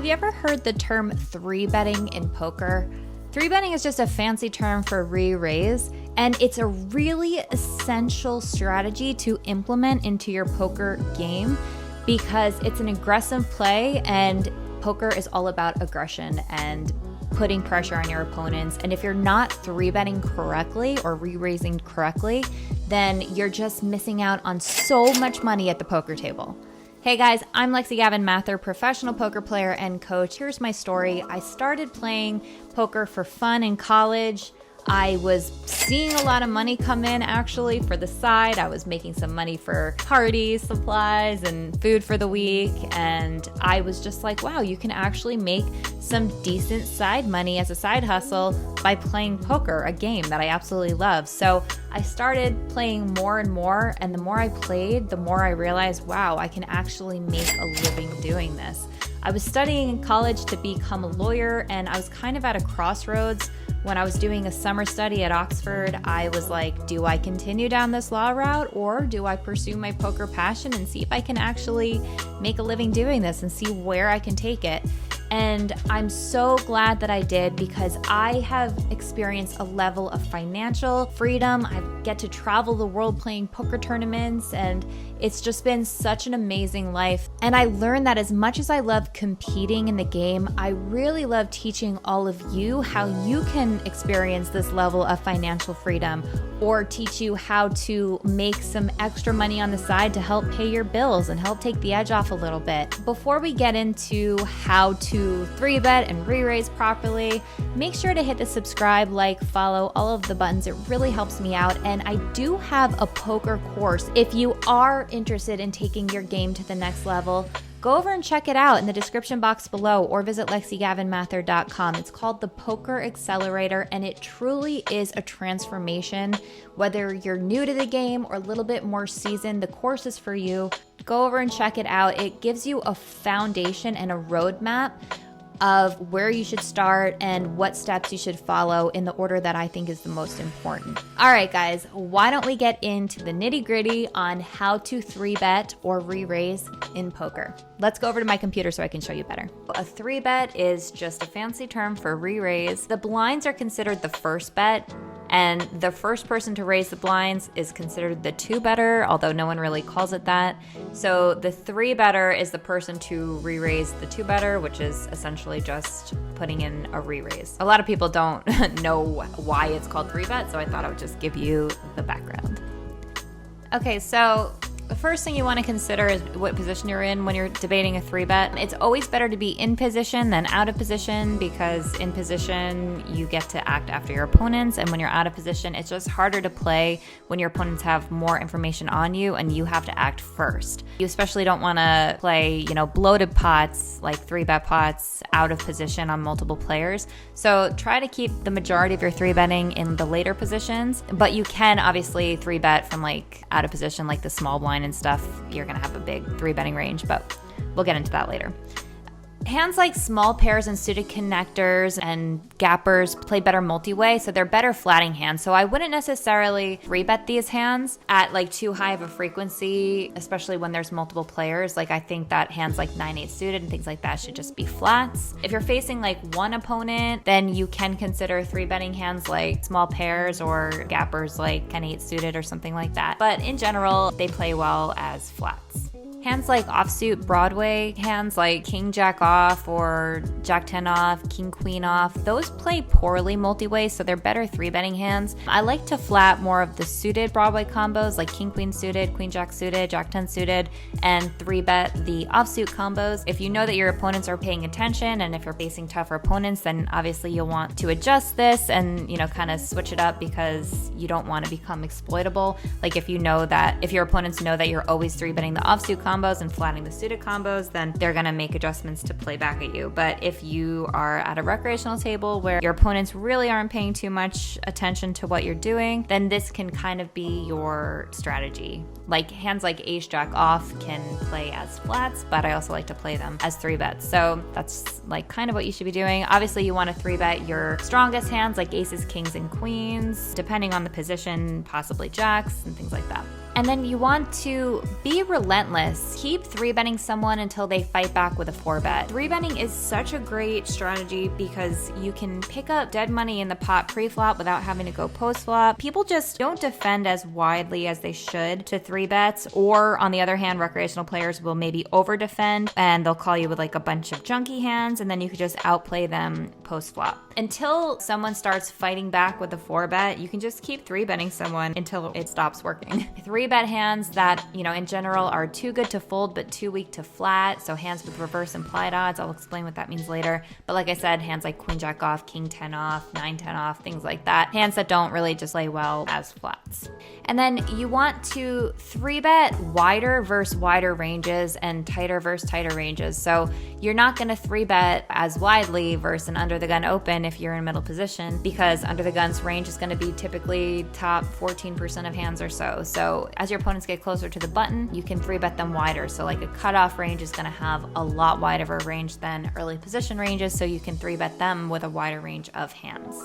Have you ever heard the term three betting in poker? Three betting is just a fancy term for re-raise, and it's a really essential strategy to implement into your poker game because it's an aggressive play, and poker is all about aggression and putting pressure on your opponents. And if you're not three betting correctly or re-raising correctly, then you're just missing out on so much money at the poker table. Hey guys, I'm Lexy Gavin-Mather, professional poker player and coach. Here's my story. I started playing poker for fun in college. I was seeing a lot of money come in actually for the side. I was making some money for party supplies and food for the week. And I was just like, wow, you can actually make some decent side money as a side hustle by playing poker, a game that I absolutely love. So I started playing more and more. And the more I played, the more I realized, wow, I can actually make a living doing this. I was studying in college to become a lawyer, and I was kind of at a crossroads. When I was doing a summer study at Oxford, I was like, do I continue down this law route, or do I pursue my poker passion and see if I can actually make a living doing this and see where I can take it? And I'm so glad that I did, because I have experienced a level of financial freedom. I get to travel the world playing poker tournaments, and it's just been such an amazing life. And I learned that as much as I love competing in the game, I really love teaching all of you how you can experience this level of financial freedom, or teach you how to make some extra money on the side to help pay your bills and help take the edge off a little bit. Before we get into how to three bet and re-raise properly, make sure to hit the subscribe, like, follow, all of the buttons. It really helps me out. And I do have a poker course. If you are interested in taking your game to the next level, go over and check it out in the description box below, or visit LexyGavin-Mather.com. It's called the Poker Accelerator, and it truly is a transformation. Whether you're new to the game or a little bit more seasoned, the course is for you. Go over and check it out. It gives you a foundation and a roadmap of where you should start and what steps you should follow in the order that I think is the most important. All right, guys, why don't we get into the nitty-gritty on how to three bet or re-raise in poker? Let's go over to my computer so I can show you better. A three bet is just a fancy term for re-raise. The blinds are considered the first bet, and the first person to raise the blinds is considered the two better, although no one really calls it that. So the three better is the person to re-raise the two better, which is essentially just putting in a re-raise. A lot of people don't know why it's called three bet, so I thought I would just give you the background. Okay, so the first thing you want to consider is what position you're in when you're debating a three bet. It's always better to be in position than out of position, because in position you get to act after your opponents, and when you're out of position it's just harder to play when your opponents have more information on you and you have to act first. You especially don't want to play, bloated pots like three bet pots out of position on multiple players. So try to keep the majority of your three betting in the later positions, but you can obviously three bet from like out of position, like the small blind and stuff. You're gonna have a big three betting range, but we'll get into that later. Hands like small pairs and suited connectors and gappers play better multi-way, so they're better flatting hands. So I wouldn't necessarily three bet these hands at like too high of a frequency, especially when there's multiple players. Like I think that hands like 9-8 suited and things like that should just be flats. If you're facing like one opponent, then you can consider three betting hands like small pairs or gappers like 10-8 suited or something like that. But in general, they play well as flats. Hands like offsuit Broadway, hands like King Jack off or Jack 10 off, King Queen off, those play poorly multi-way, so they're better three betting hands. I like to flat more of the suited Broadway combos like King Queen suited, Queen Jack suited, Jack 10 suited, and three bet the offsuit combos. If you know that your opponents are paying attention, and if you're facing tougher opponents, then obviously you'll want to adjust this and kind of switch it up, because you don't want to become exploitable. Like if your opponents know that you're always three betting the offsuit combos and flatting the suited combos, then they're going to make adjustments to play back at you. But if you are at a recreational table where your opponents really aren't paying too much attention to what you're doing, then this can kind of be your strategy. Like hands like ace jack off can play as flats, but I also like to play them as three bets. So that's like kind of what you should be doing. Obviously you want to three bet your strongest hands like aces, kings, and queens, depending on the position, possibly jacks and things like that. And then you want to be relentless. Keep 3-betting someone until they fight back with a 4-bet. 3-betting is such a great strategy because you can pick up dead money in the pot pre-flop without having to go post-flop. People just don't defend as widely as they should to 3-bets, or on the other hand, recreational players will maybe over-defend and they'll call you with like a bunch of junky hands, and then you could just outplay them post-flop. Until someone starts fighting back with a 4-bet, you can just keep 3-betting someone until it stops working. 3-bet hands that, in general are too good to fold but too weak to flat, so hands with reverse implied odds, I'll explain what that means later. But like I said, hands like queen jack off, king 10 off, 9-10 off, things like that. Hands that don't really just lay well as flats. And then you want to 3-bet wider versus wider ranges and tighter versus tighter ranges. So you're not going to 3-bet as widely versus an under the gun open if you're in middle position, because under the gun's range is going to be typically top 14% of hands or so. So as your opponents get closer to the button, you can 3-bet them wider. So like a cutoff range is going to have a lot wider of a range than early position ranges, so you can 3-bet them with a wider range of hands.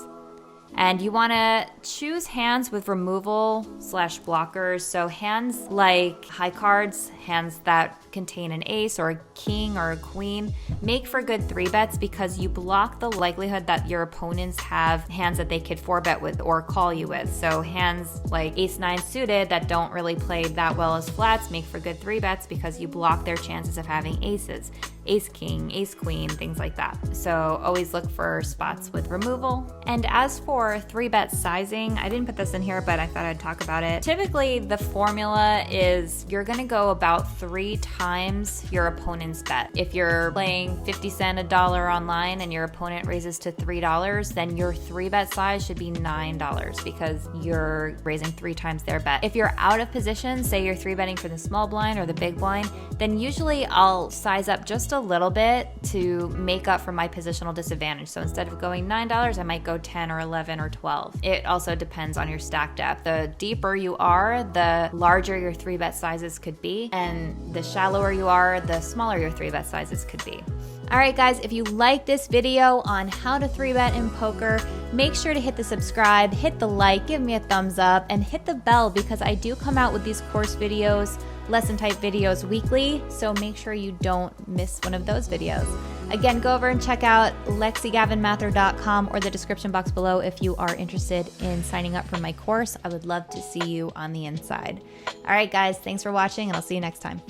And you want to choose hands with removal/blockers. So hands like high cards, hands that contain an ace or a king or a queen, make for good 3-bets because you block the likelihood that your opponents have hands that they could 4-bet with or call you with. So hands like ace-9 suited that don't really play that well as flats make for good 3-bets because you block their chances of having aces. Ace-king, ace-queen, things like that. So always look for spots with removal. And as for 3-bet sizing, I didn't put this in here, but I thought I'd talk about it. Typically, the formula is you're gonna go about 3 times your opponent's bet. If you're playing 50 cents a dollar online and your opponent raises to $3, then your 3-bet size should be $9 because you're raising 3 times their bet. If you're out of position, say you're 3-betting for the small blind or the big blind, then usually I'll size up just a little bit to make up for my positional disadvantage. So instead of going $9, I might go 10 or 11 or 12. It also depends on your stack depth. The deeper you are, the larger your 3-bet sizes could be, and the shallower you are, the smaller your 3-bet sizes could be. All right, guys, if you like this video on how to 3-bet in poker, make sure to hit the subscribe, hit the like, give me a thumbs up, and hit the bell because I do come out with these course videos, lesson type videos weekly, so make sure you don't miss one of those videos. Again, go over and check out LexyGavin-Mather.com or the description box below if you are interested in signing up for my course. I would love to see you on the inside. All right, guys, thanks for watching, and I'll see you next time.